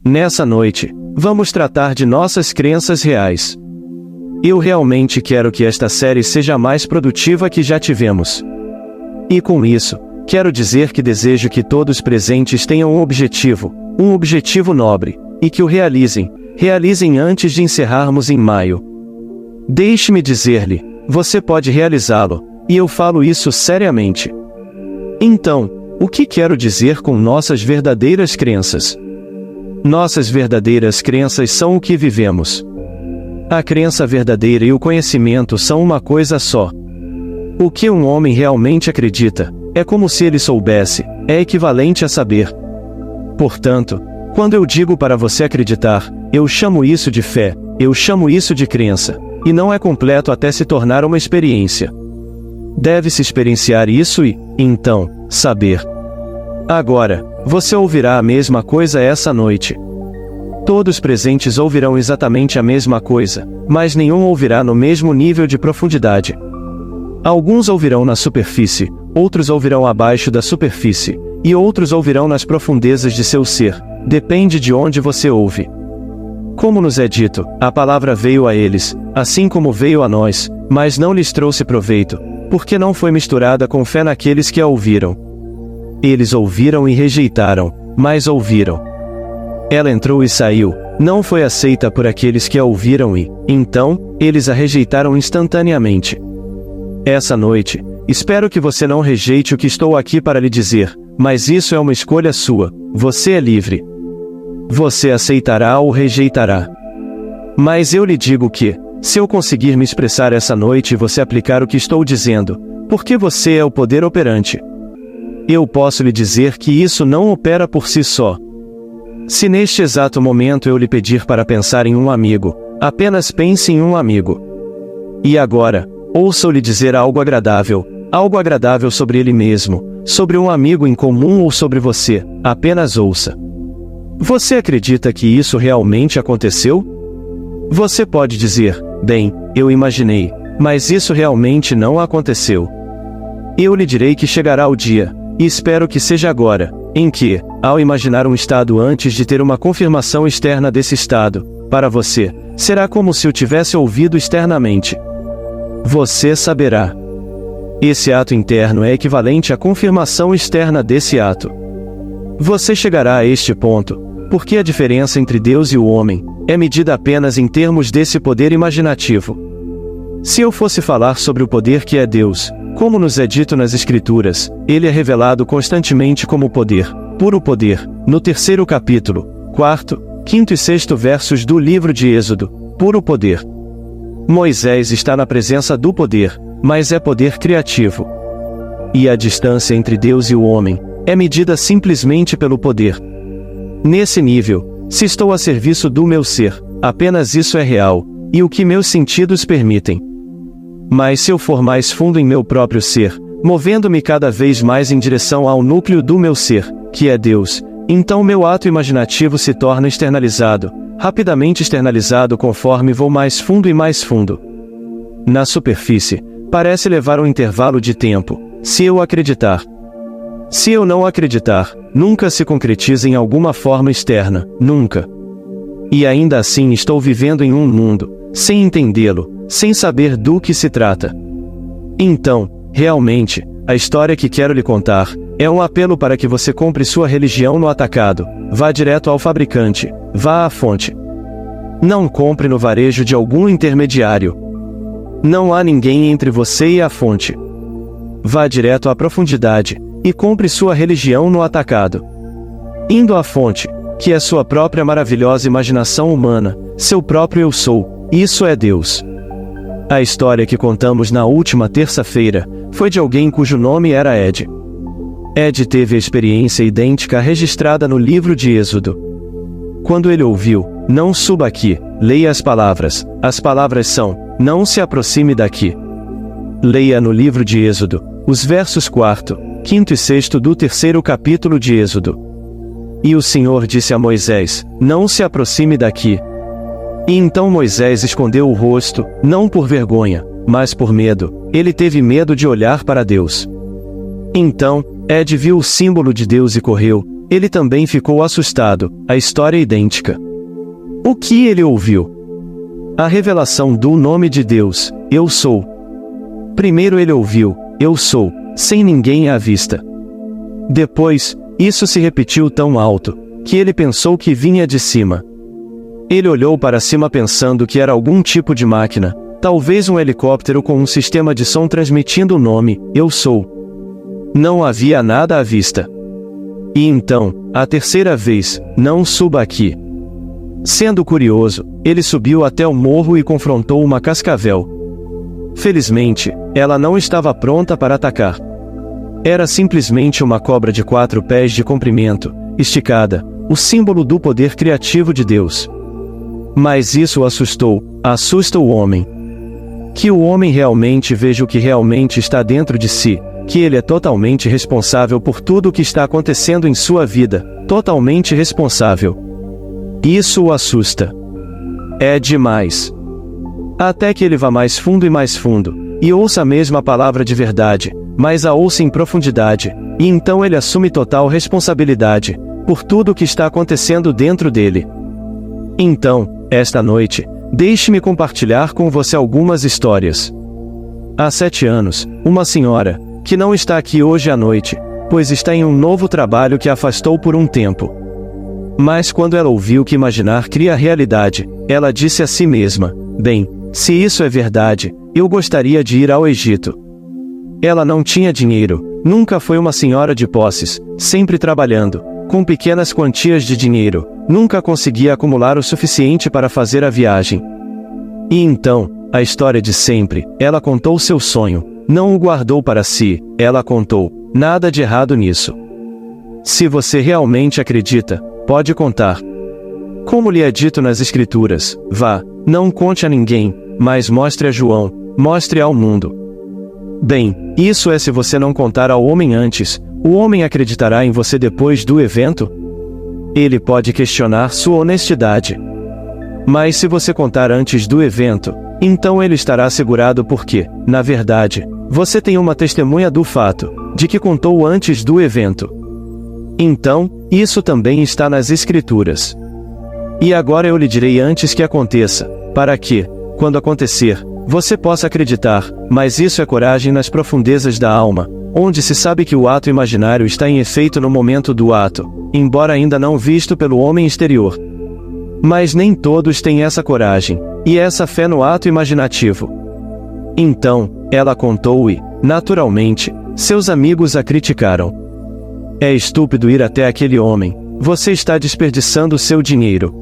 Nessa noite, vamos tratar de nossas crenças reais. Eu realmente quero que esta série seja a mais produtiva que já tivemos. E com isso, quero dizer que desejo que todos presentes tenham um objetivo nobre, e que o realizem antes de encerrarmos em maio. Deixe-me dizer-lhe, você pode realizá-lo, e eu falo isso seriamente. Então, o que quero dizer com nossas verdadeiras crenças? Nossas verdadeiras crenças são o que vivemos. A crença verdadeira e o conhecimento são uma coisa só. O que um homem realmente acredita, é como se ele soubesse, é equivalente a saber. Portanto, quando eu digo para você acreditar, eu chamo isso de fé, eu chamo isso de crença, e não é completo até se tornar uma experiência. Deve-se experienciar isso e, então, saber. Agora, você ouvirá a mesma coisa essa noite. Todos presentes ouvirão exatamente a mesma coisa, mas nenhum ouvirá no mesmo nível de profundidade. Alguns ouvirão na superfície, outros ouvirão abaixo da superfície, e outros ouvirão nas profundezas de seu ser, depende de onde você ouve. Como nos é dito, a palavra veio a eles, assim como veio a nós, mas não lhes trouxe proveito, porque não foi misturada com fé naqueles que a ouviram. Eles ouviram e rejeitaram, mas ouviram. Ela entrou e saiu, não foi aceita por aqueles que a ouviram e, então, eles a rejeitaram instantaneamente. Essa noite, espero que você não rejeite o que estou aqui para lhe dizer, mas isso é uma escolha sua, você é livre. Você aceitará ou rejeitará. Mas eu lhe digo que, se eu conseguir me expressar essa noite e você aplicar o que estou dizendo, porque você é o poder operante, eu posso lhe dizer que isso não opera por si só. Se neste exato momento eu lhe pedir para pensar em um amigo, apenas pense em um amigo. E agora, ouça-o lhe dizer algo agradável sobre ele mesmo, sobre um amigo em comum ou sobre você, apenas ouça. Você acredita que isso realmente aconteceu? Você pode dizer, bem, eu imaginei, mas isso realmente não aconteceu. Eu lhe direi que chegará o dia, e espero que seja agora, em que, ao imaginar um estado antes de ter uma confirmação externa desse estado, para você, será como se o tivesse ouvido externamente. Você saberá. Esse ato interno é equivalente à confirmação externa desse ato. Você chegará a este ponto, porque a diferença entre Deus e o homem é medida apenas em termos desse poder imaginativo. Se eu fosse falar sobre o poder que é Deus, como nos é dito nas Escrituras, ele é revelado constantemente como poder, puro poder, no 3º capítulo, 4º, 5º e 6º versos do livro de Êxodo, puro poder. Moisés está na presença do poder, mas é poder criativo. E a distância entre Deus e o homem é medida simplesmente pelo poder. Nesse nível, se estou a serviço do meu ser, apenas isso é real, e o que meus sentidos permitem. Mas se eu for mais fundo em meu próprio ser, movendo-me cada vez mais em direção ao núcleo do meu ser, que é Deus, então meu ato imaginativo se torna externalizado, rapidamente externalizado conforme vou mais fundo e mais fundo. Na superfície, parece levar um intervalo de tempo, se eu acreditar. Se eu não acreditar, nunca se concretiza em alguma forma externa, nunca. E ainda assim estou vivendo em um mundo, sem entendê-lo, sem saber do que se trata. Então, realmente, a história que quero lhe contar, é um apelo para que você compre sua religião no atacado, vá direto ao fabricante, vá à fonte. Não compre no varejo de algum intermediário. Não há ninguém entre você e a fonte. Vá direto à profundidade, e compre sua religião no atacado. Indo à fonte, que é sua própria maravilhosa imaginação humana, seu próprio eu sou, isso é Deus. A história que contamos na última terça-feira, foi de alguém cujo nome era Ed. Ed teve a experiência idêntica registrada no livro de Êxodo. Quando ele ouviu, não suba aqui, leia as palavras são, não se aproxime daqui. Leia no livro de Êxodo, os versos 4º, 5º e 6º do 3º capítulo de Êxodo. E o Senhor disse a Moisés, não se aproxime daqui. E então Moisés escondeu o rosto, não por vergonha, mas por medo, ele teve medo de olhar para Deus. Então, Ed viu o símbolo de Deus e correu, ele também ficou assustado, a história é idêntica. O que ele ouviu? A revelação do nome de Deus, Eu Sou. Primeiro ele ouviu, Eu Sou, sem ninguém à vista. Depois, isso se repetiu tão alto, que ele pensou que vinha de cima. Ele olhou para cima pensando que era algum tipo de máquina, talvez um helicóptero com um sistema de som transmitindo o nome, Eu Sou. Não havia nada à vista. E então, a terceira vez, não suba aqui. Sendo curioso, ele subiu até o morro e confrontou uma cascavel. Felizmente, ela não estava pronta para atacar. Era simplesmente uma cobra de 4 pés de comprimento, esticada, o símbolo do poder criativo de Deus. Mas isso assusta o homem. Que o homem realmente veja o que realmente está dentro de si, que ele é totalmente responsável por tudo o que está acontecendo em sua vida, totalmente responsável. Isso o assusta. É demais. Até que ele vá mais fundo, e ouça a mesma palavra de verdade, mas a ouça em profundidade, e então ele assume total responsabilidade, por tudo o que está acontecendo dentro dele. Então, esta noite, deixe-me compartilhar com você algumas histórias. Há 7 anos, uma senhora, que não está aqui hoje à noite, pois está em um novo trabalho que a afastou por um tempo. Mas quando ela ouviu que imaginar cria realidade, ela disse a si mesma, bem, se isso é verdade, eu gostaria de ir ao Egito. Ela não tinha dinheiro, nunca foi uma senhora de posses, sempre trabalhando, com pequenas quantias de dinheiro, nunca conseguia acumular o suficiente para fazer a viagem. E então, a história de sempre, ela contou seu sonho, não o guardou para si, ela contou, nada de errado nisso. Se você realmente acredita, pode contar. Como lhe é dito nas Escrituras, vá, não conte a ninguém, mas mostre a João, mostre ao mundo. Bem, isso é se você não contar ao homem antes, o homem acreditará em você depois do evento? Ele pode questionar sua honestidade. Mas se você contar antes do evento, então ele estará assegurado porque, na verdade, você tem uma testemunha do fato, de que contou antes do evento. Então, isso também está nas Escrituras. E agora eu lhe direi antes que aconteça, para que, quando acontecer, você possa acreditar, mas isso é coragem nas profundezas da alma, onde se sabe que o ato imaginário está em efeito no momento do ato, embora ainda não visto pelo homem exterior. Mas nem todos têm essa coragem, e essa fé no ato imaginativo. Então, ela contou e, naturalmente, seus amigos a criticaram. É estúpido ir até aquele homem, você está desperdiçando seu dinheiro.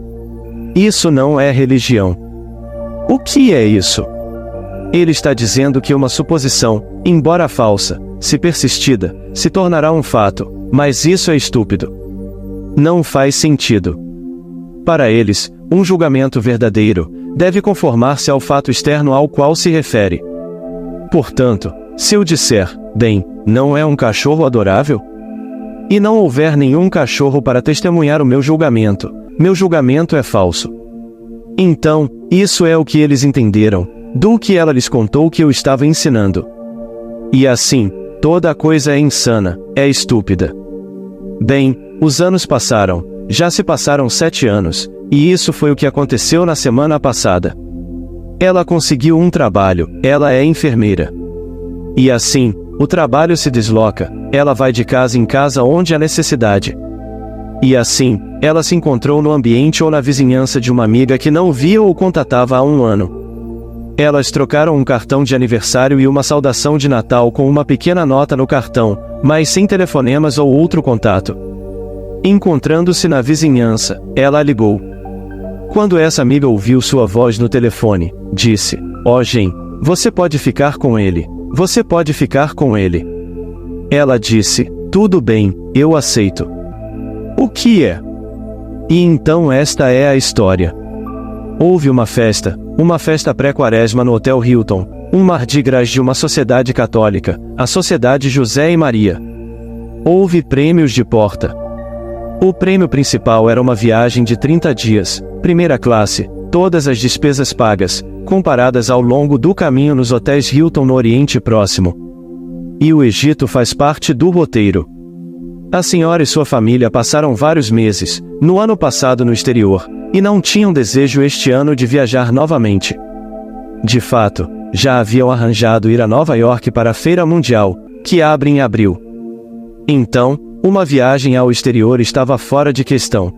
Isso não é religião. O que é isso? Ele está dizendo que uma suposição, embora falsa, se persistida, se tornará um fato, mas isso é estúpido. Não faz sentido. Para eles, um julgamento verdadeiro deve conformar-se ao fato externo ao qual se refere. Portanto, se eu disser, bem, não é um cachorro adorável? E não houver nenhum cachorro para testemunhar o meu julgamento é falso. Então, isso é o que eles entenderam, do que ela lhes contou que eu estava ensinando. E assim, toda a coisa é insana, é estúpida. Bem, os anos passaram, já se passaram 7 anos, e isso foi o que aconteceu na semana passada. Ela conseguiu um trabalho, ela é enfermeira. E assim, o trabalho se desloca, ela vai de casa em casa onde há necessidade. E assim, ela se encontrou no ambiente ou na vizinhança de uma amiga que não via ou contatava há um ano. Elas trocaram um cartão de aniversário e uma saudação de Natal com uma pequena nota no cartão, mas sem telefonemas ou outro contato. Encontrando-se na vizinhança, ela a ligou. Quando essa amiga ouviu sua voz no telefone, disse, "Ó Jen, você pode ficar com ele. Você pode ficar com ele." Ela disse, "Tudo bem, eu aceito." O que é? E então esta é a história. Houve uma festa pré-quaresma no Hotel Hilton, um Mardi Gras de uma sociedade católica, a Sociedade José e Maria. Houve prêmios de porta. O prêmio principal era uma viagem de 30 dias, primeira classe, todas as despesas pagas, comparadas ao longo do caminho nos hotéis Hilton no Oriente Próximo. E o Egito faz parte do roteiro. A senhora e sua família passaram vários meses, no ano passado no exterior, e não tinham desejo este ano de viajar novamente. De fato, já haviam arranjado ir a Nova York para a Feira Mundial, que abre em abril. Então, uma viagem ao exterior estava fora de questão.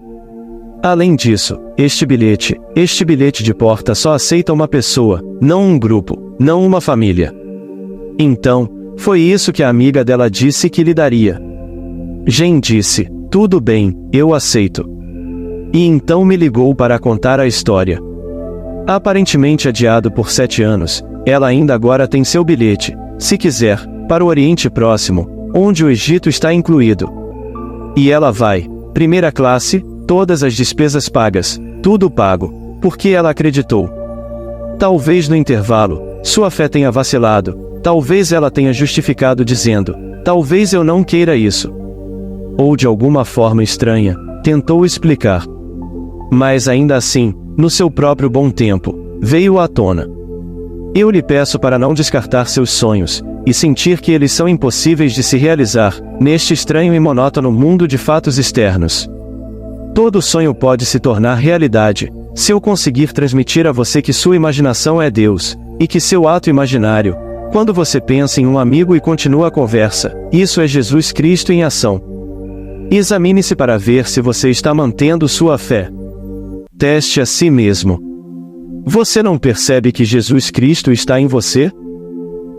Além disso, este bilhete de porta só aceita uma pessoa, não um grupo, não uma família. Então, foi isso que a amiga dela disse que lhe daria. Jen disse, tudo bem, eu aceito. E então me ligou para contar a história. Aparentemente adiado por 7 anos, ela ainda agora tem seu bilhete, se quiser, para o Oriente Próximo, onde o Egito está incluído. E ela vai, primeira classe, todas as despesas pagas, tudo pago, porque ela acreditou. Talvez no intervalo, sua fé tenha vacilado, talvez ela tenha justificado dizendo, talvez eu não queira isso. Ou de alguma forma estranha, tentou explicar. Mas ainda assim, no seu próprio bom tempo, veio à tona. Eu lhe peço para não descartar seus sonhos, e sentir que eles são impossíveis de se realizar, neste estranho e monótono mundo de fatos externos. Todo sonho pode se tornar realidade, se eu conseguir transmitir a você que sua imaginação é Deus, e que seu ato imaginário, quando você pensa em um amigo e continua a conversa, isso é Jesus Cristo em ação. Examine-se para ver se você está mantendo sua fé. Teste a si mesmo. Você não percebe que Jesus Cristo está em você?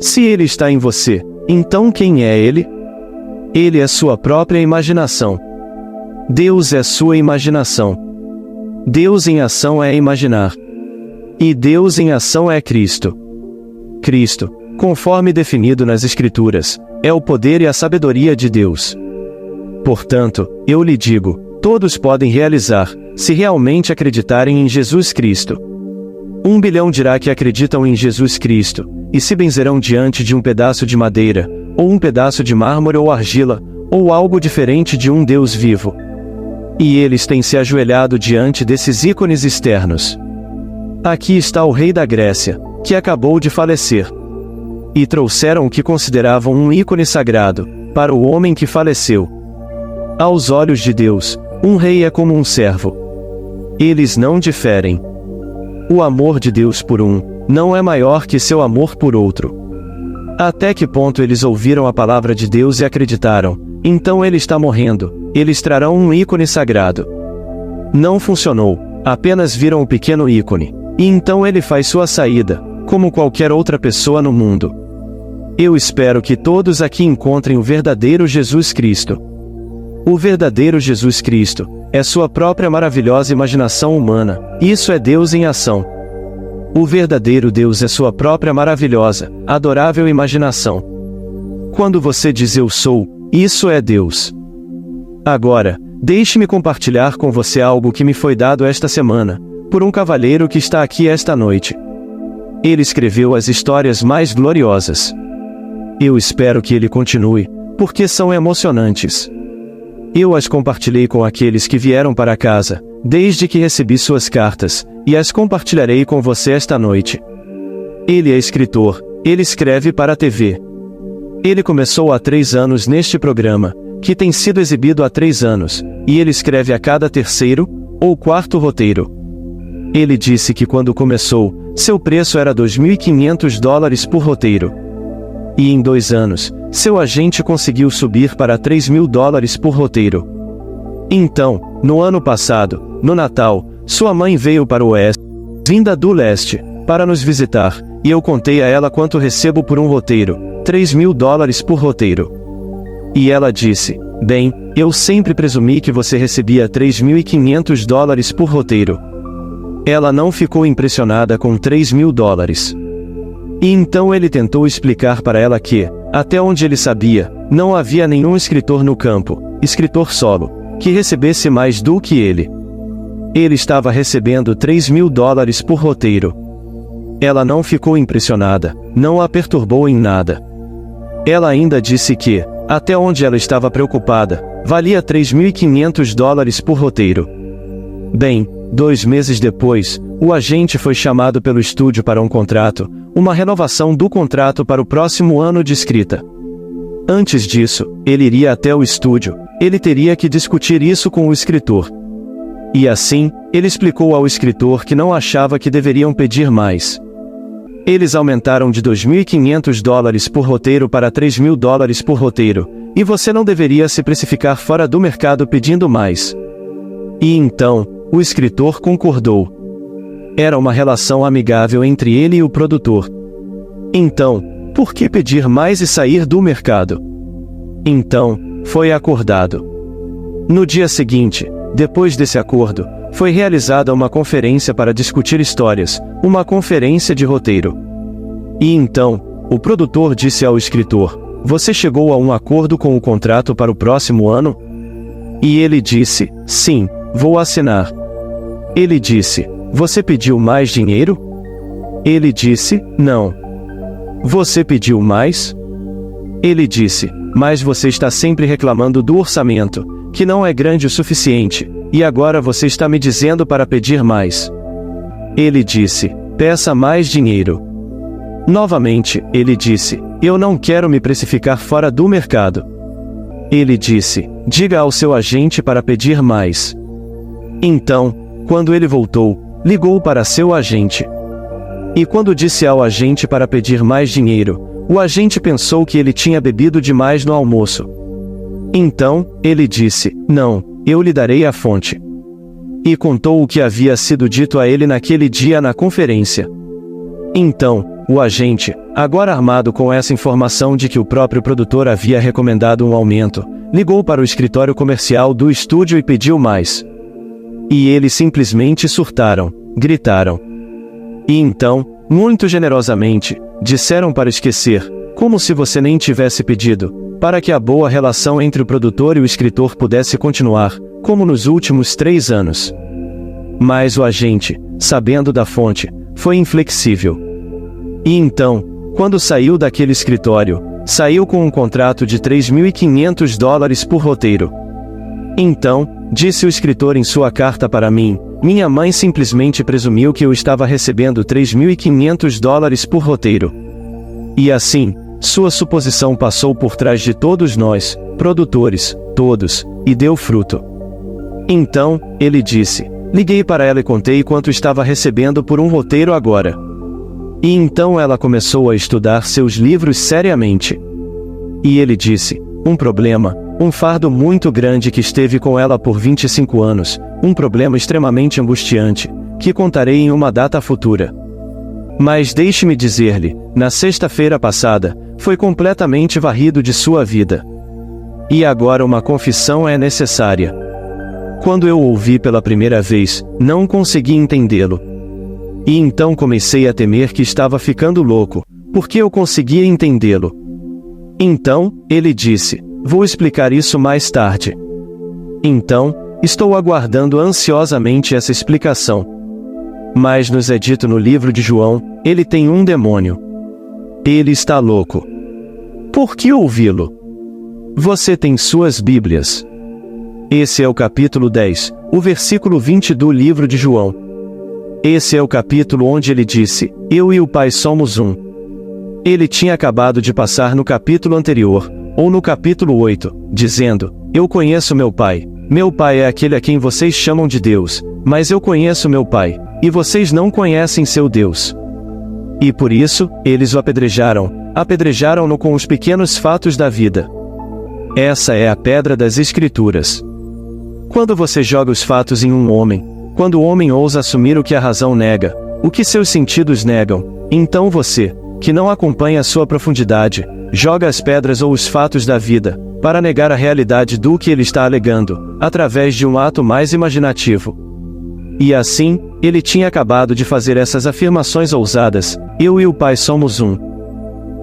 Se Ele está em você, então quem é Ele? Ele é sua própria imaginação. Deus é sua imaginação. Deus em ação é imaginar. E Deus em ação é Cristo. Cristo, conforme definido nas Escrituras, é o poder e a sabedoria de Deus. Portanto, eu lhe digo, todos podem realizar, se realmente acreditarem em Jesus Cristo. 1 bilhão dirá que acreditam em Jesus Cristo, e se benzerão diante de um pedaço de madeira, ou um pedaço de mármore ou argila, ou algo diferente de um Deus vivo. E eles têm se ajoelhado diante desses ícones externos. Aqui está o rei da Grécia, que acabou de falecer. E trouxeram o que consideravam um ícone sagrado, para o homem que faleceu. Aos olhos de Deus, um rei é como um servo. Eles não diferem. O amor de Deus por um, não é maior que seu amor por outro. Até que ponto eles ouviram a palavra de Deus e acreditaram, então ele está morrendo, eles trarão um ícone sagrado. Não funcionou, apenas viram o pequeno ícone, e então ele faz sua saída, como qualquer outra pessoa no mundo. Eu espero que todos aqui encontrem o verdadeiro Jesus Cristo. O verdadeiro Jesus Cristo é sua própria maravilhosa imaginação humana, isso é Deus em ação. O verdadeiro Deus é sua própria maravilhosa, adorável imaginação. Quando você diz eu sou, isso é Deus. Agora, deixe-me compartilhar com você algo que me foi dado esta semana, por um cavalheiro que está aqui esta noite. Ele escreveu as histórias mais gloriosas. Eu espero que ele continue, porque são emocionantes. Eu as compartilhei com aqueles que vieram para casa, desde que recebi suas cartas, e as compartilharei com você esta noite. Ele é escritor, ele escreve para a TV. Ele começou há 3 anos neste programa, que tem sido exibido há 3 anos, e ele escreve a cada 3º ou 4º roteiro. Ele disse que quando começou, seu preço era $2.500 por roteiro. E em 2 anos, seu agente conseguiu subir para $3.000 por roteiro. Então, no ano passado, no Natal, sua mãe veio para o Oeste, vinda do Leste, para nos visitar, e eu contei a ela quanto recebo por um roteiro, $3.000 por roteiro. E ela disse, bem, eu sempre presumi que você recebia $3.500 por roteiro. Ela não ficou impressionada com $3.000. E então ele tentou explicar para ela que, até onde ele sabia, não havia nenhum escritor no campo, escritor solo, que recebesse mais do que ele. Ele estava recebendo $3.000 por roteiro. Ela não ficou impressionada, não a perturbou em nada. Ela ainda disse que, até onde ela estava preocupada, valia $3.500 por roteiro. Bem, 2 meses depois, o agente foi chamado pelo estúdio para um contrato, uma renovação do contrato para o próximo ano de escrita. Antes disso, ele iria até o estúdio, ele teria que discutir isso com o escritor. E assim, ele explicou ao escritor que não achava que deveriam pedir mais. Eles aumentaram de $2.500 por roteiro para $3.000 por roteiro, e você não deveria se precificar fora do mercado pedindo mais. E então, o escritor concordou. Era uma relação amigável entre ele e o produtor. Então, por que pedir mais e sair do mercado? Então, foi acordado. No dia seguinte, depois desse acordo, foi realizada uma conferência para discutir histórias, uma conferência de roteiro. E então, o produtor disse ao escritor: "Você chegou a um acordo com o contrato para o próximo ano?" E ele disse: "Sim, vou assinar." Ele disse: "Você pediu mais dinheiro?" Ele disse: "Não." "Você pediu mais?" Ele disse: "Mas você está sempre reclamando do orçamento, que não é grande o suficiente, e agora você está me dizendo para pedir mais." Ele disse: "Peça mais dinheiro." Novamente, ele disse: "Eu não quero me precificar fora do mercado." Ele disse: "Diga ao seu agente para pedir mais." Então, quando ele voltou, ligou para seu agente. E quando disse ao agente para pedir mais dinheiro, o agente pensou que ele tinha bebido demais no almoço. Então, ele disse: "Não, eu lhe darei a fonte." E contou o que havia sido dito a ele naquele dia na conferência. Então, o agente, agora armado com essa informação de que o próprio produtor havia recomendado um aumento, ligou para o escritório comercial do estúdio e pediu mais. E eles simplesmente surtaram, gritaram. E então, muito generosamente, disseram para esquecer, como se você nem tivesse pedido, para que a boa relação entre o produtor e o escritor pudesse continuar, como nos últimos 3 anos. Mas o agente, sabendo da fonte, foi inflexível. E então, quando saiu daquele escritório, saiu com um contrato de $3.500 por roteiro. Então, disse o escritor em sua carta para mim, minha mãe simplesmente presumiu que eu estava recebendo $3.500 por roteiro. E assim, sua suposição passou por trás de todos nós, produtores, todos, e deu fruto. Então, ele disse, liguei para ela e contei quanto estava recebendo por um roteiro agora. E então ela começou a estudar seus livros seriamente. E ele disse, um problema, um fardo muito grande que esteve com ela por 25 anos, um problema extremamente angustiante, que contarei em uma data futura. Mas deixe-me dizer-lhe, na sexta-feira passada, foi completamente varrido de sua vida. E agora uma confissão é necessária. Quando eu o ouvi pela primeira vez, não consegui entendê-lo. E então comecei a temer que estava ficando louco, porque eu conseguia entendê-lo. Então, ele disse, vou explicar isso mais tarde. Então, estou aguardando ansiosamente essa explicação. Mas nos é dito no livro de João, ele tem um demônio. Ele está louco. Por que ouvi-lo? Você tem suas Bíblias. Esse é o capítulo 10, o versículo 20 do livro de João. Esse é o capítulo onde ele disse, eu e o Pai somos um. Ele tinha acabado de passar no capítulo anterior, ou no capítulo 8, dizendo, eu conheço meu Pai. Meu Pai é aquele a quem vocês chamam de Deus, mas eu conheço meu Pai, e vocês não conhecem seu Deus. E por isso, eles o apedrejaram-no com os pequenos fatos da vida. Essa é a pedra das Escrituras. Quando você joga os fatos em um homem, quando o homem ousa assumir o que a razão nega, o que seus sentidos negam, então você, que não acompanha a sua profundidade, joga as pedras ou os fatos da vida, para negar a realidade do que ele está alegando, através de um ato mais imaginativo. E assim, ele tinha acabado de fazer essas afirmações ousadas, eu e o Pai somos um.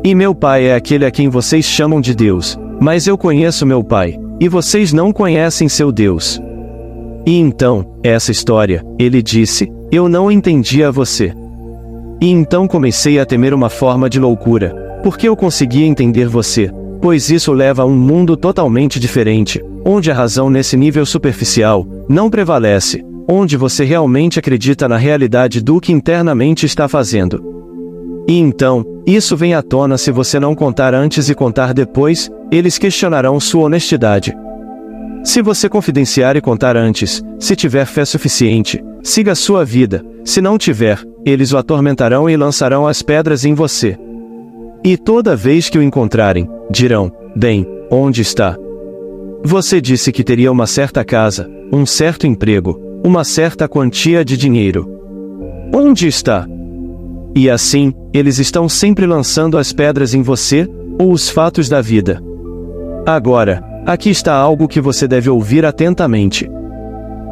E meu Pai é aquele a quem vocês chamam de Deus, mas eu conheço meu Pai, e vocês não conhecem seu Deus. E então, essa história, ele disse, eu não entendia você. E então comecei a temer uma forma de loucura, porque eu conseguia entender você, pois isso leva a um mundo totalmente diferente, onde a razão nesse nível superficial não prevalece, onde você realmente acredita na realidade do que internamente está fazendo. E então, isso vem à tona se você não contar antes e contar depois, eles questionarão sua honestidade. Se você confidenciar e contar antes, se tiver fé suficiente, siga a sua vida. Se não tiver, eles o atormentarão e lançarão as pedras em você. E toda vez que o encontrarem, dirão: bem, onde está? Você disse que teria uma certa casa, um certo emprego, uma certa quantia de dinheiro. Onde está? E assim, eles estão sempre lançando as pedras em você, ou os fatos da vida. Agora, aqui está algo que você deve ouvir atentamente.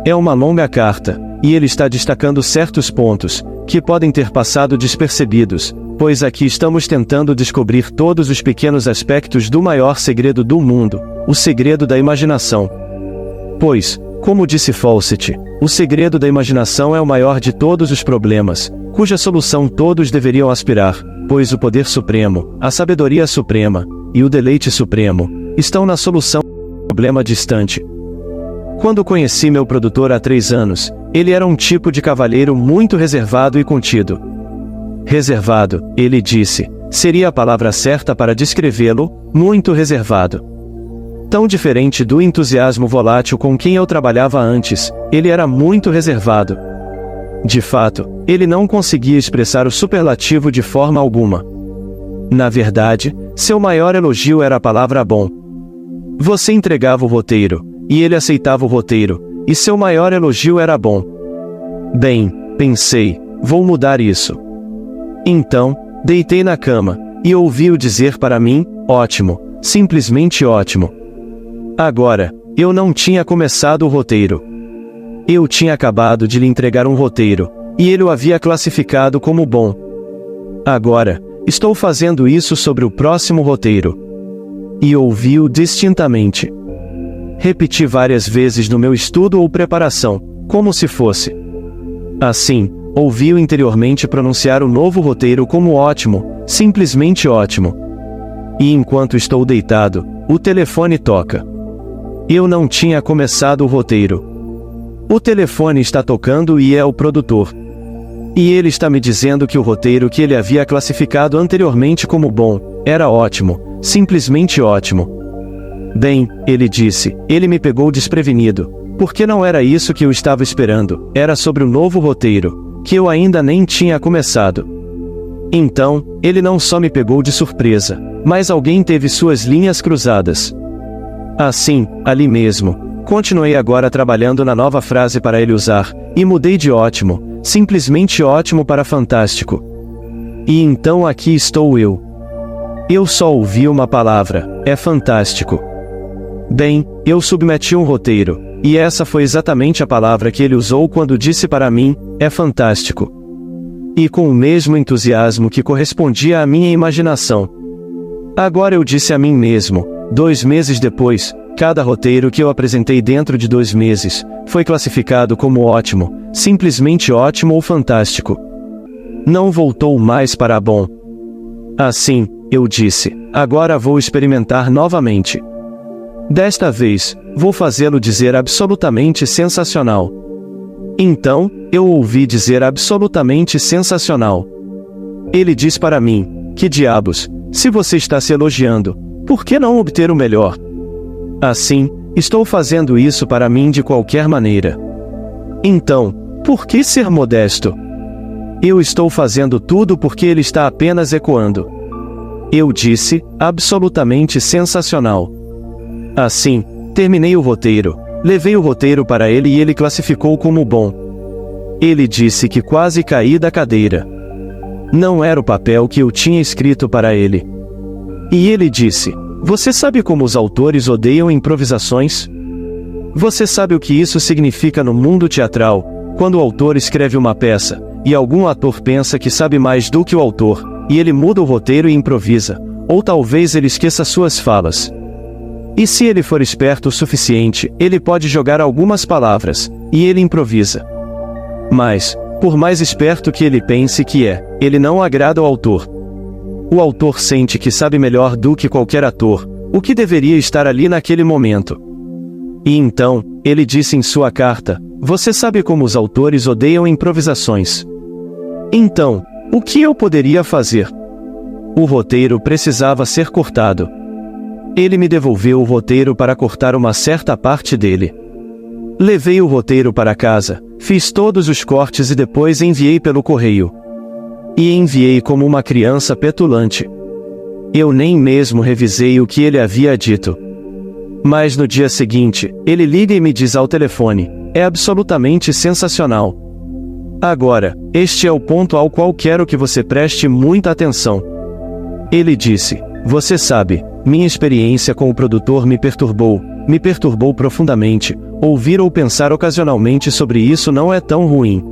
É uma longa carta, e ele está destacando certos pontos, que podem ter passado despercebidos, pois aqui estamos tentando descobrir todos os pequenos aspectos do maior segredo do mundo, o segredo da imaginação. Pois, como disse Fawcett, o segredo da imaginação é o maior de todos os problemas, cuja solução todos deveriam aspirar, pois o poder supremo, a sabedoria suprema, e o deleite supremo, estão na solução do problema distante. Quando conheci meu produtor há 3 anos, ele era um tipo de cavalheiro muito reservado e contido. Reservado, ele disse, seria a palavra certa para descrevê-lo, muito reservado. Tão diferente do entusiasmo volátil com quem eu trabalhava antes, ele era muito reservado. De fato, ele não conseguia expressar o superlativo de forma alguma. Na verdade, seu maior elogio era a palavra bom. Você entregava o roteiro, e ele aceitava o roteiro, e seu maior elogio era bom. Bem, pensei, vou mudar isso. Então, deitei na cama, e ouvi-o dizer para mim: ótimo, simplesmente ótimo. Agora, eu não tinha começado o roteiro. Eu tinha acabado de lhe entregar um roteiro, e ele o havia classificado como bom. Agora, estou fazendo isso sobre o próximo roteiro. E ouvi-o distintamente. Repeti várias vezes no meu estudo ou preparação, como se fosse. Assim, ouvi-o interiormente pronunciar o novo roteiro como ótimo, simplesmente ótimo. E enquanto estou deitado, o telefone toca. Eu não tinha começado o roteiro. O telefone está tocando e é o produtor. E ele está me dizendo que o roteiro que ele havia classificado anteriormente como bom, era ótimo, simplesmente ótimo. Bem, ele disse, ele me pegou desprevenido, porque não era isso que eu estava esperando, era sobre o novo roteiro, que eu ainda nem tinha começado. Então, ele não só me pegou de surpresa, mas alguém teve suas linhas cruzadas. Assim, ali mesmo, continuei agora trabalhando na nova frase para ele usar, e mudei de ótimo, simplesmente ótimo para fantástico. E então aqui estou eu. Eu só ouvi uma palavra, é fantástico. Bem, eu submeti um roteiro, e essa foi exatamente a palavra que ele usou quando disse para mim, é fantástico. E com o mesmo entusiasmo que correspondia à minha imaginação. Agora eu disse a mim mesmo, 2 meses depois, cada roteiro que eu apresentei dentro de 2 meses, foi classificado como ótimo, simplesmente ótimo ou fantástico. Não voltou mais para bom. Assim, eu disse, agora vou experimentar novamente. Desta vez, vou fazê-lo dizer absolutamente sensacional. Então, eu ouvi dizer absolutamente sensacional. Ele diz para mim, que diabos, se você está se elogiando, por que não obter o melhor? Assim, estou fazendo isso para mim de qualquer maneira. Então, por que ser modesto? Eu estou fazendo tudo porque ele está apenas ecoando. Eu disse, absolutamente sensacional. Assim, terminei o roteiro, levei o roteiro para ele e ele classificou como bom. Ele disse que quase caí da cadeira. Não era o papel que eu tinha escrito para ele. E ele disse, você sabe como os autores odeiam improvisações? Você sabe o que isso significa no mundo teatral, quando o autor escreve uma peça, e algum ator pensa que sabe mais do que o autor, e ele muda o roteiro e improvisa, ou talvez ele esqueça suas falas. E se ele for esperto o suficiente, ele pode jogar algumas palavras, e ele improvisa. Mas, por mais esperto que ele pense que é, ele não agrada ao autor. O autor sente que sabe melhor do que qualquer ator, o que deveria estar ali naquele momento. E então, ele disse em sua carta, você sabe como os autores odeiam improvisações. Então, o que eu poderia fazer? O roteiro precisava ser cortado. Ele me devolveu o roteiro para cortar uma certa parte dele. Levei o roteiro para casa, fiz todos os cortes e depois enviei pelo correio. E enviei como uma criança petulante. Eu nem mesmo revisei o que ele havia dito. Mas no dia seguinte, ele liga e me diz ao telefone: é absolutamente sensacional. Agora, este é o ponto ao qual quero que você preste muita atenção. Ele disse: você sabe, minha experiência com o produtor me perturbou profundamente. Ouvir ou pensar ocasionalmente sobre isso não é tão ruim.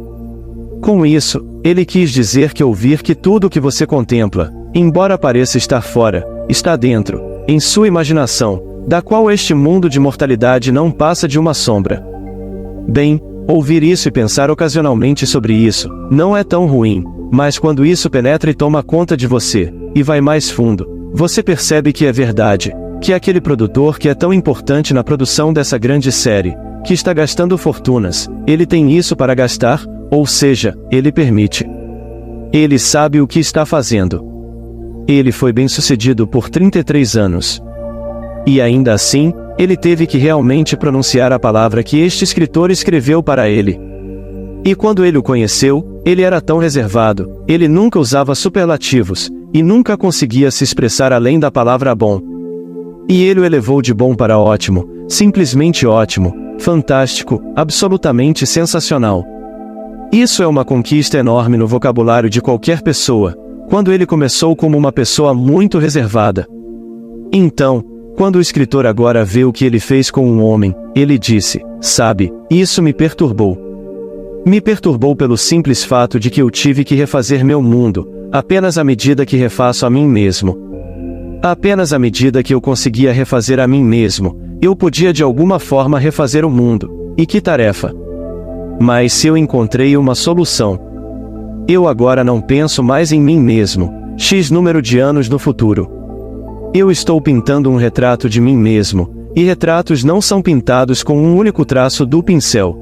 Com isso, ele quis dizer que ouvir que tudo o que você contempla, embora pareça estar fora, está dentro, em sua imaginação, da qual este mundo de mortalidade não passa de uma sombra. Bem, ouvir isso e pensar ocasionalmente sobre isso, não é tão ruim, mas quando isso penetra e toma conta de você, e vai mais fundo, você percebe que é verdade, que aquele produtor que é tão importante na produção dessa grande série, que está gastando fortunas, ele tem isso para gastar, ou seja, ele permite. Ele sabe o que está fazendo. Ele foi bem-sucedido por 33 anos. E ainda assim, ele teve que realmente pronunciar a palavra que este escritor escreveu para ele. E quando ele o conheceu, ele era tão reservado, ele nunca usava superlativos, e nunca conseguia se expressar além da palavra bom. E ele o elevou de bom para ótimo, simplesmente ótimo, fantástico, absolutamente sensacional. Isso é uma conquista enorme no vocabulário de qualquer pessoa, quando ele começou como uma pessoa muito reservada. Então, quando o escritor agora vê o que ele fez com um homem, ele disse: sabe, isso me perturbou. Me perturbou pelo simples fato de que eu tive que refazer meu mundo, apenas à medida que refaço a mim mesmo. Apenas à medida que eu conseguia refazer a mim mesmo, eu podia de alguma forma refazer o mundo. E que tarefa! Mas se eu encontrei uma solução. Eu agora não penso mais em mim mesmo, X número de anos no futuro. Eu estou pintando um retrato de mim mesmo, e retratos não são pintados com um único traço do pincel.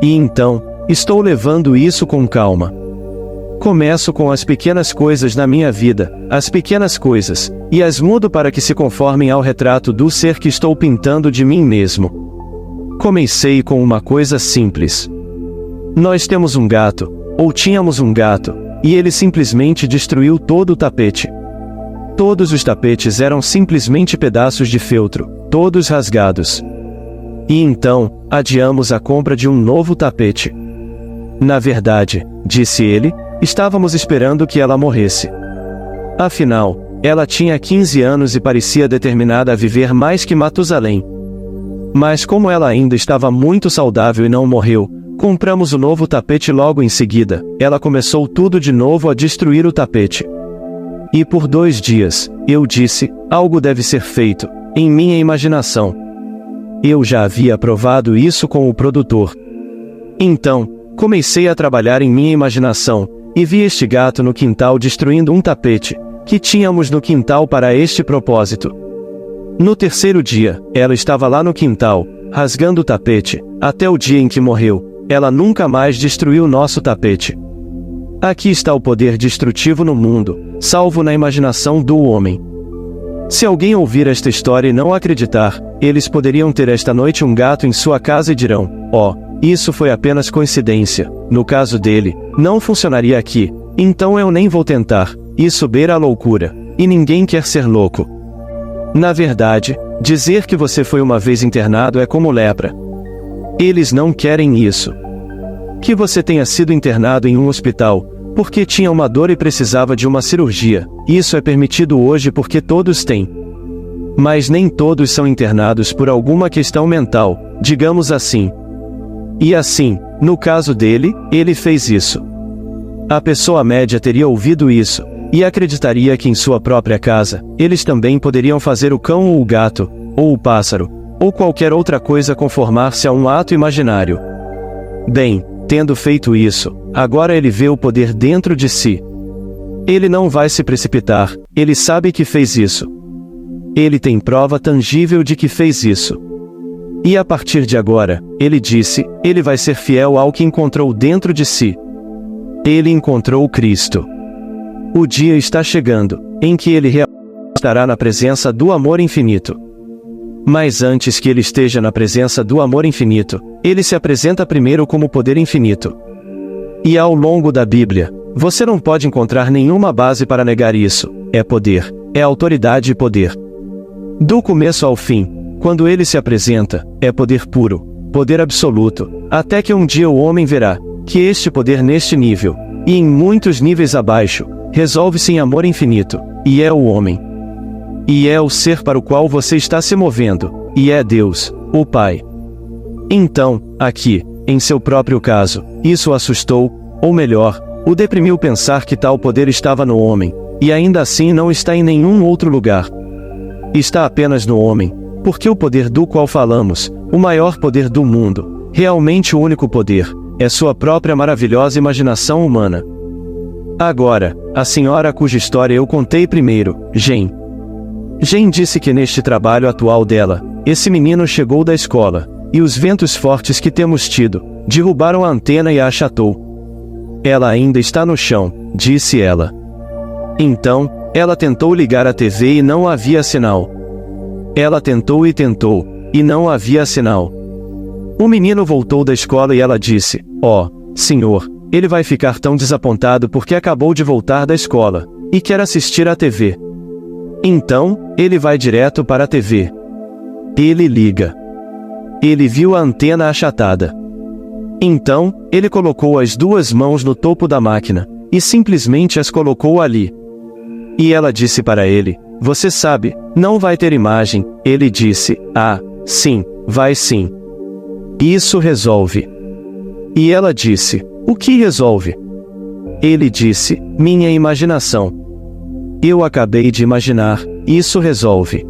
E então, estou levando isso com calma. Começo com as pequenas coisas na minha vida, as pequenas coisas, e as mudo para que se conformem ao retrato do ser que estou pintando de mim mesmo. Comecei com uma coisa simples. Nós temos um gato, ou tínhamos um gato, e ele simplesmente destruiu todo o tapete. Todos os tapetes eram simplesmente pedaços de feltro, todos rasgados. E então, adiamos a compra de um novo tapete. Na verdade, disse ele, estávamos esperando que ela morresse. Afinal, ela tinha 15 anos e parecia determinada a viver mais que Matusalém. Mas como ela ainda estava muito saudável e não morreu, compramos o novo tapete logo em seguida. Ela começou tudo de novo a destruir o tapete. E por 2 dias, eu disse, algo deve ser feito, em minha imaginação. Eu já havia provado isso com o produtor. Então, comecei a trabalhar em minha imaginação, e vi este gato no quintal destruindo um tapete, que tínhamos no quintal para este propósito. No 3º dia, ela estava lá no quintal, rasgando o tapete, até o dia em que morreu. Ela nunca mais destruiu nosso tapete. Aqui está o poder destrutivo no mundo, salvo na imaginação do homem. Se alguém ouvir esta história e não acreditar, eles poderiam ter esta noite um gato em sua casa e dirão: "Oh, isso foi apenas coincidência. No caso dele, não funcionaria aqui, então eu nem vou tentar. Isso beira a loucura, e ninguém quer ser louco." Na verdade, dizer que você foi uma vez internado é como lepra. Eles não querem isso. Que você tenha sido internado em um hospital, porque tinha uma dor e precisava de uma cirurgia, isso é permitido hoje porque todos têm. Mas nem todos são internados por alguma questão mental, digamos assim. E assim, no caso dele, ele fez isso. A pessoa média teria ouvido isso, e acreditaria que em sua própria casa, eles também poderiam fazer o cão ou o gato, ou o pássaro, ou qualquer outra coisa conformar-se a um ato imaginário. Bem, tendo feito isso, agora ele vê o poder dentro de si. Ele não vai se precipitar, ele sabe que fez isso. Ele tem prova tangível de que fez isso. E a partir de agora, ele disse, ele vai ser fiel ao que encontrou dentro de si. Ele encontrou Cristo. O dia está chegando, em que ele estará na presença do amor infinito. Mas antes que ele esteja na presença do amor infinito, ele se apresenta primeiro como poder infinito. E ao longo da Bíblia, você não pode encontrar nenhuma base para negar isso. É poder, é autoridade e poder. Do começo ao fim, quando ele se apresenta, é poder puro, poder absoluto, até que um dia o homem verá que este poder neste nível, e em muitos níveis abaixo, resolve-se em amor infinito, e é o homem. E é o ser para o qual você está se movendo, e é Deus, o Pai. Então, aqui, em seu próprio caso, isso o assustou, ou melhor, o deprimiu pensar que tal poder estava no homem, e ainda assim não está em nenhum outro lugar. Está apenas no homem, porque o poder do qual falamos, o maior poder do mundo, realmente o único poder, é sua própria maravilhosa imaginação humana. Agora, a senhora cuja história eu contei primeiro, Jane. Jane disse que neste trabalho atual dela, esse menino chegou da escola, e os ventos fortes que temos tido, derrubaram a antena e a achatou. Ela ainda está no chão, disse ela. Então, ela tentou ligar a TV e não havia sinal. Ela tentou, e não havia sinal. O menino voltou da escola e ela disse, senhor, ele vai ficar tão desapontado porque acabou de voltar da escola, e quer assistir à TV. Então, ele vai direto para a TV. Ele liga. Ele viu a antena achatada. Então, ele colocou as duas mãos no topo da máquina, e simplesmente as colocou ali. E ela disse para ele, você sabe, não vai ter imagem. Ele disse, sim, vai sim. Isso resolve. E ela disse, o que resolve? Ele disse, minha imaginação. Eu acabei de imaginar, isso resolve.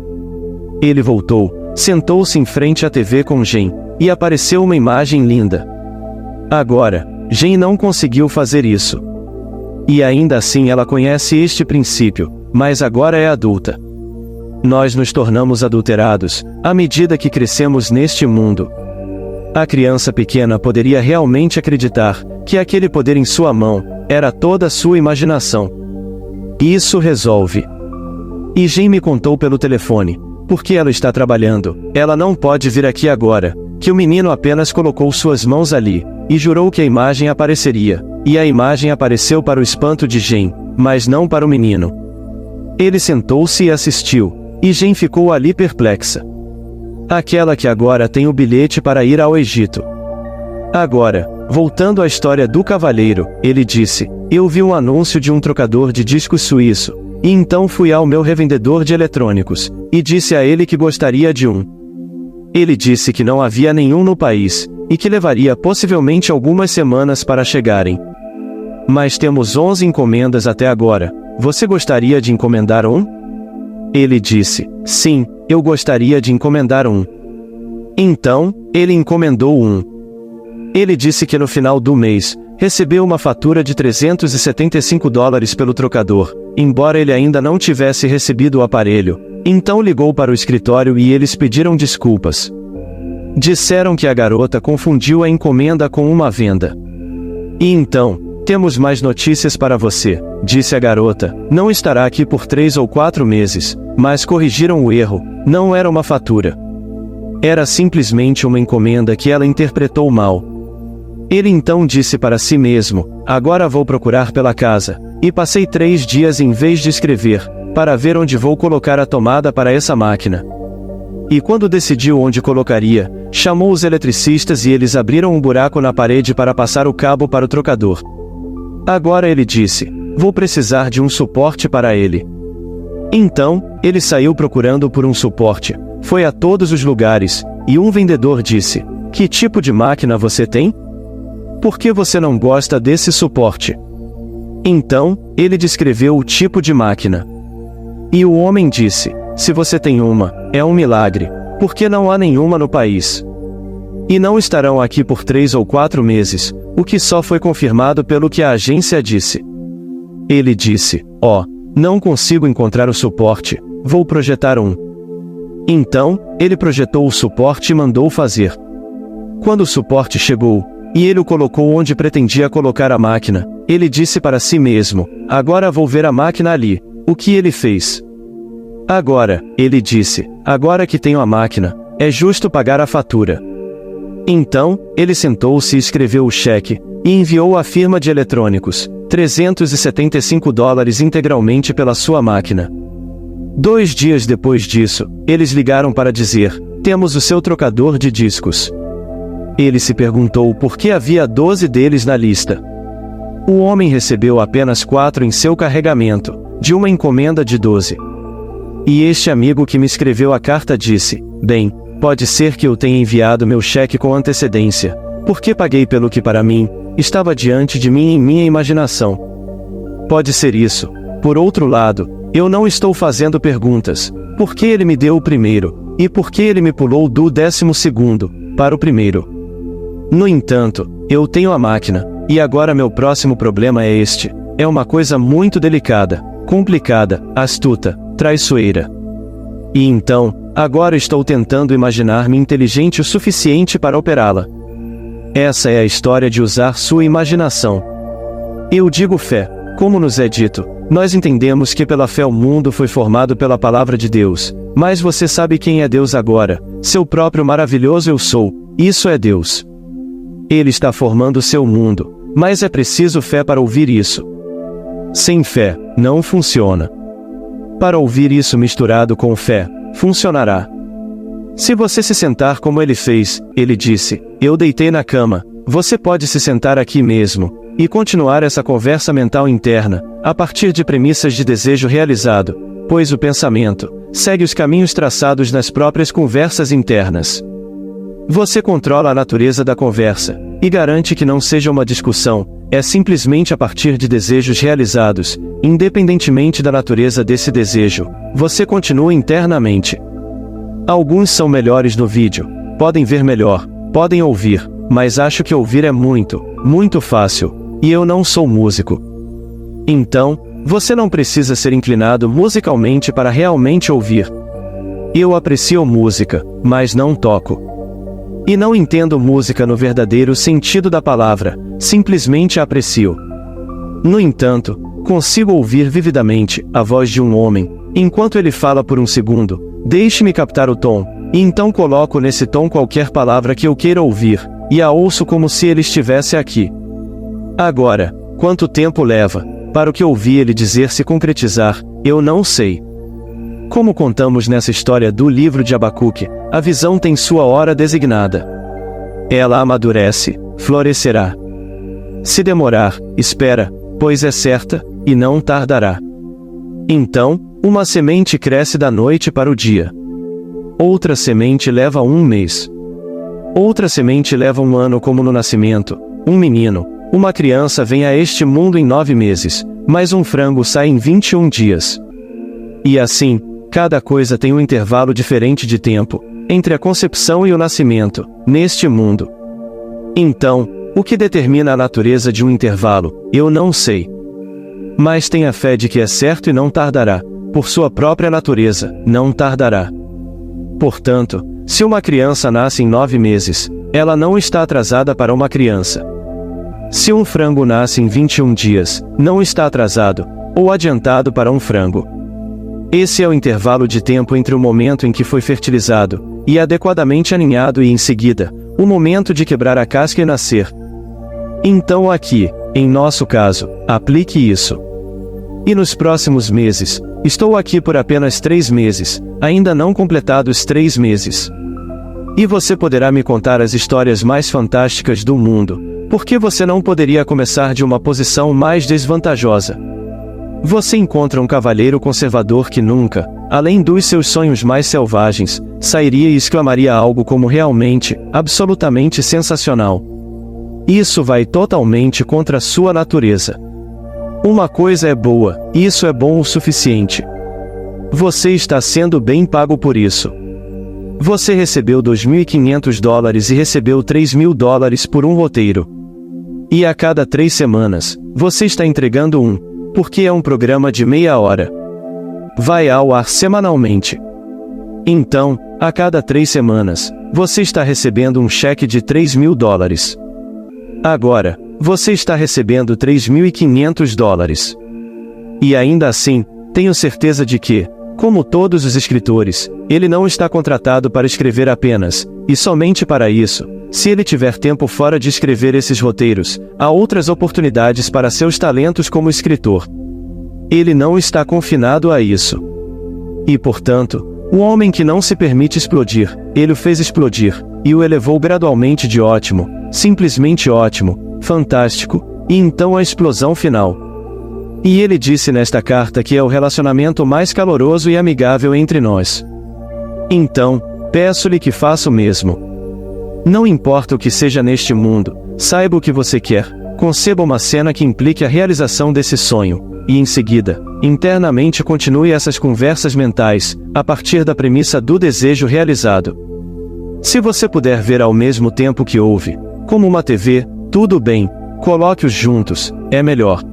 Ele voltou, sentou-se em frente à TV com Jane, e apareceu uma imagem linda. Agora, Jane não conseguiu fazer isso. E ainda assim ela conhece este princípio, mas agora é adulta. Nós nos tornamos adulterados, à medida que crescemos neste mundo. A criança pequena poderia realmente acreditar que aquele poder em sua mão era toda a sua imaginação. Isso resolve. E Jane me contou pelo telefone, porque ela está trabalhando, ela não pode vir aqui agora, que o menino apenas colocou suas mãos ali, e jurou que a imagem apareceria, e a imagem apareceu para o espanto de Jane, mas não para o menino. Ele sentou-se e assistiu, e Jane ficou ali perplexa. Aquela que agora tem o bilhete para ir ao Egito. Agora, voltando à história do cavalheiro, ele disse, eu vi um anúncio de um trocador de discos suíço, e então fui ao meu revendedor de eletrônicos, e disse a ele que gostaria de um. Ele disse que não havia nenhum no país, e que levaria possivelmente algumas semanas para chegarem. Mas temos 11 encomendas até agora, você gostaria de encomendar um? Ele disse, sim, eu gostaria de encomendar um. Então, ele encomendou um. Ele disse que no final do mês, recebeu uma fatura de $375 pelo trocador, embora ele ainda não tivesse recebido o aparelho. Então ligou para o escritório e eles pediram desculpas. Disseram que a garota confundiu a encomenda com uma venda. E então, temos mais notícias para você, disse a garota, não estará aqui por 3 ou 4 meses, mas corrigiram o erro, não era uma fatura. Era simplesmente uma encomenda que ela interpretou mal. Ele então disse para si mesmo, agora vou procurar pela casa, e passei 3 dias em vez de escrever, para ver onde vou colocar a tomada para essa máquina. E quando decidiu onde colocaria, chamou os eletricistas e eles abriram um buraco na parede para passar o cabo para o trocador. Agora ele disse, vou precisar de um suporte para ele. Então, ele saiu procurando por um suporte, foi a todos os lugares, e um vendedor disse, que tipo de máquina você tem? Por que você não gosta desse suporte? Então, ele descreveu o tipo de máquina. E o homem disse, se você tem uma, é um milagre, porque não há nenhuma no país. E não estarão aqui por 3 ou 4 meses, o que só foi confirmado pelo que a agência disse. Ele disse, não consigo encontrar o suporte, vou projetar um. Então, ele projetou o suporte e mandou fazer. Quando o suporte chegou, e ele o colocou onde pretendia colocar a máquina, ele disse para si mesmo, agora vou ver a máquina ali. O que ele fez? Agora, ele disse, agora que tenho a máquina, é justo pagar a fatura. Então, ele sentou-se e escreveu o cheque, e enviou à firma de eletrônicos, $375 integralmente pela sua máquina. 2 dias depois disso, eles ligaram para dizer, temos o seu trocador de discos. Ele se perguntou por que havia 12 deles na lista. O homem recebeu apenas 4 em seu carregamento, de uma encomenda de 12. E este amigo que me escreveu a carta disse, bem, pode ser que eu tenha enviado meu cheque com antecedência, porque paguei pelo que para mim, estava diante de mim em minha imaginação. Pode ser isso. Por outro lado, eu não estou fazendo perguntas, por que ele me deu o primeiro, e por que ele me pulou do 12º, para o primeiro. No entanto, eu tenho a máquina, e agora meu próximo problema é este, é uma coisa muito delicada, complicada, astuta, traiçoeira. E então, agora estou tentando imaginar-me inteligente o suficiente para operá-la. Essa é a história de usar sua imaginação. Eu digo fé, como nos é dito, nós entendemos que pela fé o mundo foi formado pela palavra de Deus, mas você sabe quem é Deus agora, seu próprio maravilhoso eu sou, isso é Deus. Ele está formando seu mundo, mas é preciso fé para ouvir isso. Sem fé, não funciona. Para ouvir isso misturado com fé, funcionará. Se você se sentar como ele fez, ele disse, eu deitei na cama, você pode se sentar aqui mesmo, e continuar essa conversa mental interna, a partir de premissas de desejo realizado, pois o pensamento segue os caminhos traçados nas próprias conversas internas. Você controla a natureza da conversa, e garante que não seja uma discussão, é simplesmente a partir de desejos realizados, independentemente da natureza desse desejo, você continua internamente. Alguns são melhores no vídeo, podem ver melhor, podem ouvir, mas acho que ouvir é muito, muito fácil, e eu não sou músico. Então, você não precisa ser inclinado musicalmente para realmente ouvir. Eu aprecio música, mas não toco. E não entendo música no verdadeiro sentido da palavra, simplesmente a aprecio. No entanto, consigo ouvir vividamente a voz de um homem, enquanto ele fala por um segundo, deixe-me captar o tom, e então coloco nesse tom qualquer palavra que eu queira ouvir, e a ouço como se ele estivesse aqui. Agora, quanto tempo leva, para o que ouvi ele dizer se concretizar, eu não sei. Como contamos nessa história do livro de Abacuque, a visão tem sua hora designada. Ela amadurece, florescerá. Se demorar, espera, pois é certa, e não tardará. Então, uma semente cresce da noite para o dia. Outra semente leva 1 mês. Outra semente leva 1 ano como no nascimento. Um menino, uma criança vem a este mundo em 9 meses, mas um frango sai em 21 dias. E assim, cada coisa tem um intervalo diferente de tempo, entre a concepção e o nascimento, neste mundo. Então, o que determina a natureza de um intervalo, eu não sei. Mas tenha fé de que é certo e não tardará, por sua própria natureza, não tardará. Portanto, se uma criança nasce em 9 meses, ela não está atrasada para uma criança. Se um frango nasce em 21 dias, não está atrasado, ou adiantado para um frango. Esse é o intervalo de tempo entre o momento em que foi fertilizado, e adequadamente aninhado e em seguida, o momento de quebrar a casca e nascer. Então aqui, em nosso caso, aplique isso. E nos próximos meses, estou aqui por apenas 3 meses, ainda não completados 3 meses. E você poderá me contar as histórias mais fantásticas do mundo, porque você não poderia começar de uma posição mais desvantajosa. Você encontra um cavalheiro conservador que nunca, além dos seus sonhos mais selvagens, sairia e exclamaria algo como realmente, absolutamente sensacional. Isso vai totalmente contra a sua natureza. Uma coisa é boa, isso é bom o suficiente. Você está sendo bem pago por isso. Você recebeu $2.500 e recebeu $3.000 por um roteiro. E a cada 3 semanas, você está entregando porque é um programa de meia hora. Vai ao ar semanalmente. Então, a cada 3 semanas, você está recebendo um cheque de $3.000. Agora, você está recebendo $3.500. E ainda assim, tenho certeza de que, Como todos os escritores, ele não está contratado para escrever apenas, e somente para isso. Se ele tiver tempo fora de escrever esses roteiros, há outras oportunidades para seus talentos como escritor. Ele não está confinado a isso. E portanto, o homem que não se permite explodir, ele o fez explodir, e o elevou gradualmente de ótimo, simplesmente ótimo, fantástico, e então a explosão final. E ele disse nesta carta que é o relacionamento mais caloroso e amigável entre nós. Então, peço-lhe que faça o mesmo. Não importa o que seja neste mundo, saiba o que você quer, conceba uma cena que implique a realização desse sonho, e em seguida, internamente continue essas conversas mentais, a partir da premissa do desejo realizado. Se você puder ver ao mesmo tempo que ouve, como uma TV, tudo bem, coloque-os juntos, é melhor.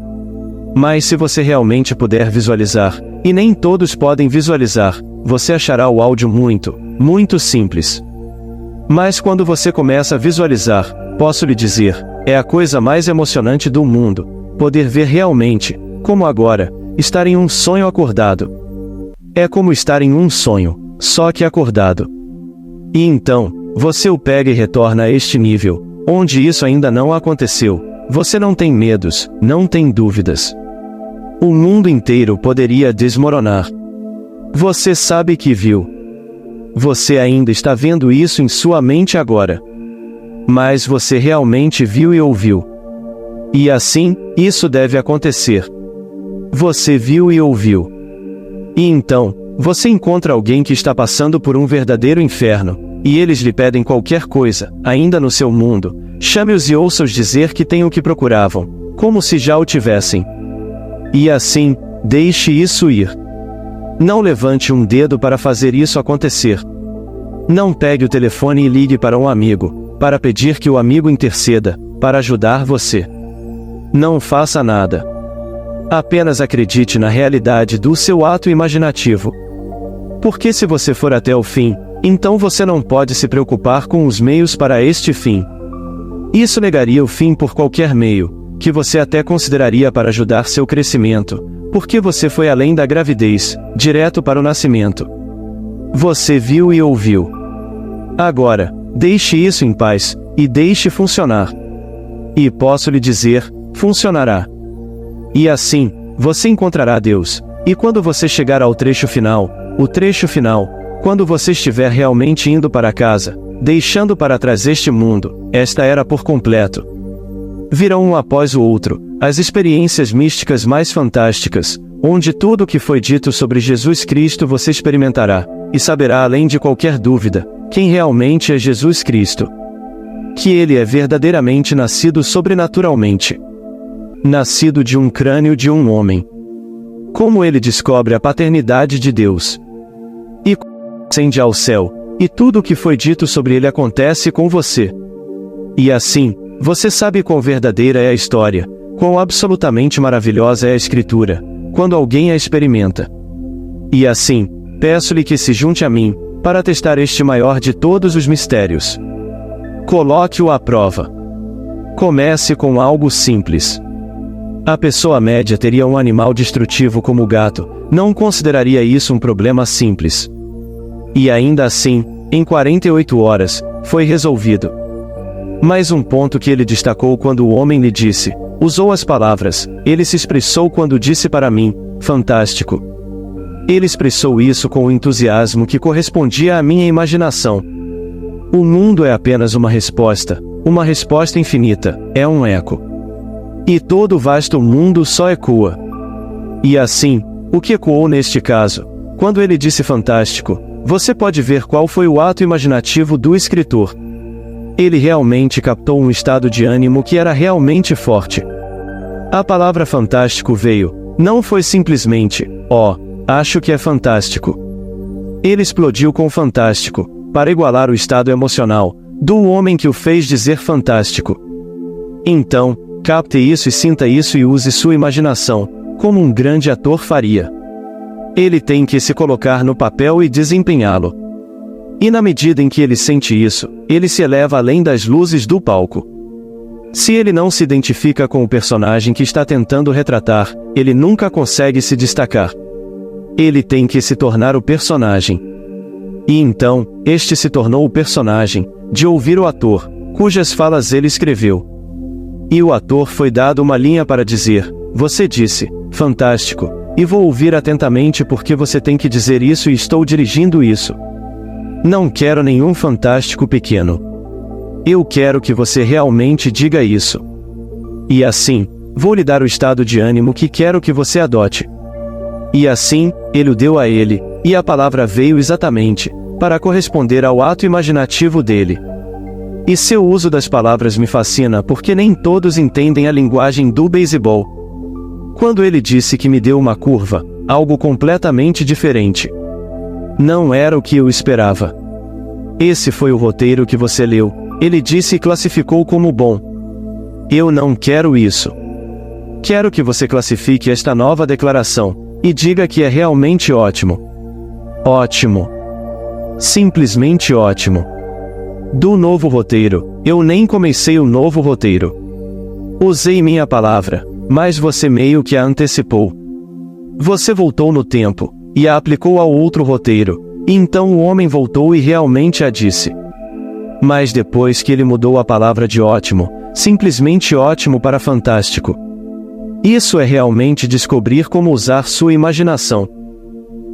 Mas se você realmente puder visualizar, e nem todos podem visualizar, você achará o áudio muito simples. Mas quando você começa a visualizar, posso lhe dizer, é a coisa mais emocionante do mundo, poder ver realmente, como agora, estar em um sonho acordado. É como estar em um sonho, só que acordado. E então, você o pega e retorna a este nível, onde isso ainda não aconteceu. Você não tem medos, não tem dúvidas. O mundo inteiro poderia desmoronar. Você sabe que viu. Você ainda está vendo isso em sua mente agora. Mas você realmente viu e ouviu. E assim, isso deve acontecer. Você viu e ouviu. E então, você encontra alguém que está passando por um verdadeiro inferno, e eles lhe pedem qualquer coisa, ainda no seu mundo. Chame-os e ouça-os dizer que têm o que procuravam, como se já o tivessem. E assim, deixe isso ir. Não levante um dedo para fazer isso acontecer. Não pegue o telefone e ligue para um amigo, para pedir que o amigo interceda, para ajudar você. Não faça nada. Apenas acredite na realidade do seu ato imaginativo. Porque se você for até o fim, então você não pode se preocupar com os meios para este fim. Isso negaria o fim por qualquer meio, que você até consideraria para ajudar seu crescimento, porque você foi além da gravidez, direto para o nascimento. Você viu e ouviu. Agora, deixe isso em paz, e deixe funcionar. E posso lhe dizer, funcionará. E assim, você encontrará Deus, e quando você chegar ao trecho final, quando você estiver realmente indo para casa, deixando para trás este mundo, esta era por completo. Virão um após o outro, as experiências místicas mais fantásticas, onde tudo o que foi dito sobre Jesus Cristo você experimentará, e saberá além de qualquer dúvida, quem realmente é Jesus Cristo. Que ele é verdadeiramente nascido sobrenaturalmente. Nascido de um crânio de um homem. Como ele descobre a paternidade de Deus. E ascende ao céu, e tudo o que foi dito sobre ele acontece com você. E assim, você sabe quão verdadeira é a história, quão absolutamente maravilhosa é a Escritura, quando alguém a experimenta. E assim, peço-lhe que se junte a mim, para testar este maior de todos os mistérios. Coloque-o à prova. Comece com algo simples. A pessoa média teria um animal destrutivo como o gato, não consideraria isso um problema simples. E ainda assim, em 48 horas, foi resolvido. Mais um ponto que ele destacou quando o homem lhe disse, usou as palavras, ele se expressou quando disse para mim, fantástico. Ele expressou isso com o entusiasmo que correspondia à minha imaginação. O mundo é apenas uma resposta infinita, é um eco. E todo o vasto mundo só ecoa. E assim, o que ecoou neste caso? Quando ele disse fantástico, você pode ver qual foi o ato imaginativo do escritor. Ele realmente captou um estado de ânimo que era realmente forte. A palavra fantástico veio, não foi simplesmente, acho que é fantástico. Ele explodiu com fantástico, para igualar o estado emocional, do homem que o fez dizer fantástico. Então, capte isso e sinta isso e use sua imaginação, como um grande ator faria. Ele tem que se colocar no papel e desempenhá-lo. E na medida em que ele sente isso, ele se eleva além das luzes do palco. Se ele não se identifica com o personagem que está tentando retratar, ele nunca consegue se destacar. Ele tem que se tornar o personagem. E então, este se tornou o personagem, de ouvir o ator, cujas falas ele escreveu. E o ator foi dado uma linha para dizer: você disse, fantástico, e vou ouvir atentamente porque você tem que dizer isso e estou dirigindo isso. Não quero nenhum fantástico pequeno. Eu quero que você realmente diga isso. E assim, vou lhe dar o estado de ânimo que quero que você adote. E assim, ele o deu a ele, e a palavra veio exatamente, para corresponder ao ato imaginativo dele. E seu uso das palavras me fascina porque nem todos entendem a linguagem do beisebol. Quando ele disse que me deu uma curva, algo completamente diferente. Não era o que eu esperava. Esse foi o roteiro que você leu, ele disse e classificou como bom. Eu não quero isso. Quero que você classifique esta nova declaração, e diga que é realmente ótimo. Ótimo. Simplesmente ótimo. Do novo roteiro, eu nem comecei o novo roteiro. Usei minha palavra, mas você meio que a antecipou. Você voltou no tempo, e a aplicou ao outro roteiro, e então o homem voltou e realmente a disse. Mas depois que ele mudou a palavra de ótimo, simplesmente ótimo para fantástico. Isso é realmente descobrir como usar sua imaginação.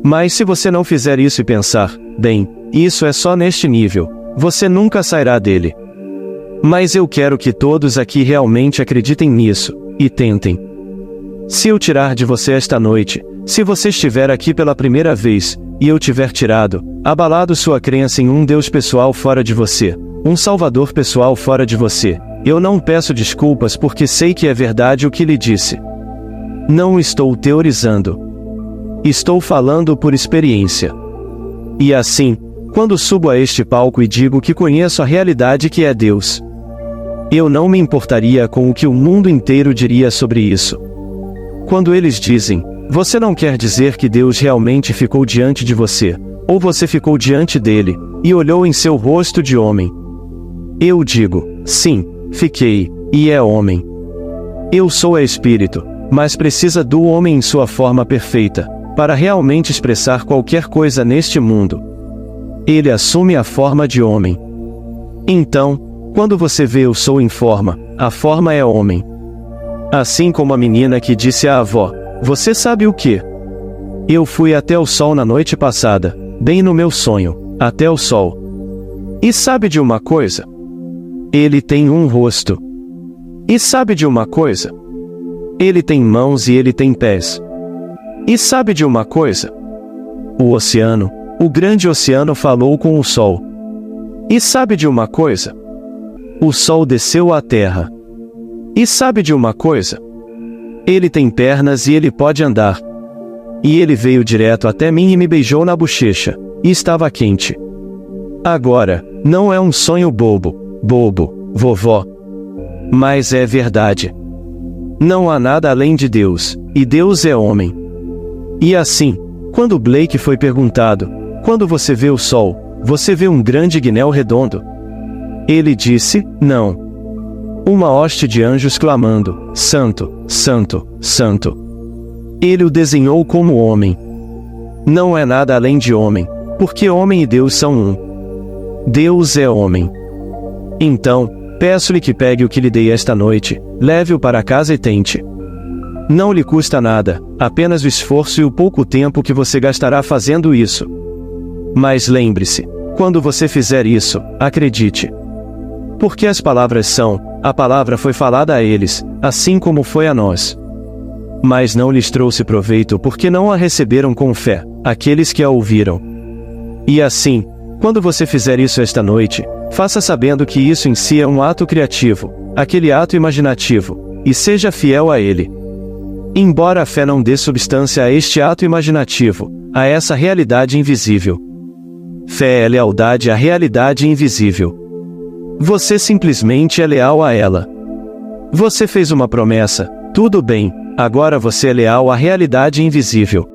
Mas se você não fizer isso e pensar, bem, isso é só neste nível, você nunca sairá dele. Mas eu quero que todos aqui realmente acreditem nisso, e tentem. Se eu tirar de você esta noite, se você estiver aqui pela primeira vez, e eu tiver tirado, abalado sua crença em um Deus pessoal fora de você, um Salvador pessoal fora de você, eu não peço desculpas porque sei que é verdade o que lhe disse. Não estou teorizando. Estou falando por experiência. E assim, quando subo a este palco e digo que conheço a realidade que é Deus, eu não me importaria com o que o mundo inteiro diria sobre isso. Quando eles dizem, você não quer dizer que Deus realmente ficou diante de você, ou você ficou diante dele, e olhou em seu rosto de homem. Eu digo, sim, fiquei, e é homem. Eu sou espírito, mas precisa do homem em sua forma perfeita, para realmente expressar qualquer coisa neste mundo. Ele assume a forma de homem. Então, quando você vê eu sou em forma, a forma é homem. Assim como a menina que disse à avó, você sabe o que? Eu fui até o sol na noite passada, bem no meu sonho, até o sol. E sabe de uma coisa? Ele tem um rosto. E sabe de uma coisa? Ele tem mãos e ele tem pés. E sabe de uma coisa? O oceano, o grande oceano falou com o sol. E sabe de uma coisa? O sol desceu à terra. E sabe de uma coisa? Ele tem pernas e ele pode andar. E ele veio direto até mim e me beijou na bochecha, e estava quente. Agora, não é um sonho bobo, vovó. Mas é verdade. Não há nada além de Deus, e Deus é homem. E assim, quando Blake foi perguntado, quando você vê o sol, você vê um grande guinéu redondo? Ele disse, não. Uma hoste de anjos clamando, Santo, Santo, Santo. Ele o desenhou como homem. Não é nada além de homem, porque homem e Deus são um. Deus é homem. Então, peço-lhe que pegue o que lhe dei esta noite, leve-o para casa e tente. Não lhe custa nada, apenas o esforço e o pouco tempo que você gastará fazendo isso. Mas lembre-se, quando você fizer isso, acredite. Porque as palavras são, a palavra foi falada a eles, assim como foi a nós. Mas não lhes trouxe proveito porque não a receberam com fé, aqueles que a ouviram. E assim, quando você fizer isso esta noite, faça sabendo que isso em si é um ato criativo, aquele ato imaginativo, e seja fiel a ele. Embora a fé não dê substância a este ato imaginativo, a essa realidade invisível. Fé é lealdade à realidade invisível. Você simplesmente é leal a ela. Você fez uma promessa, tudo bem, agora você é leal à realidade invisível.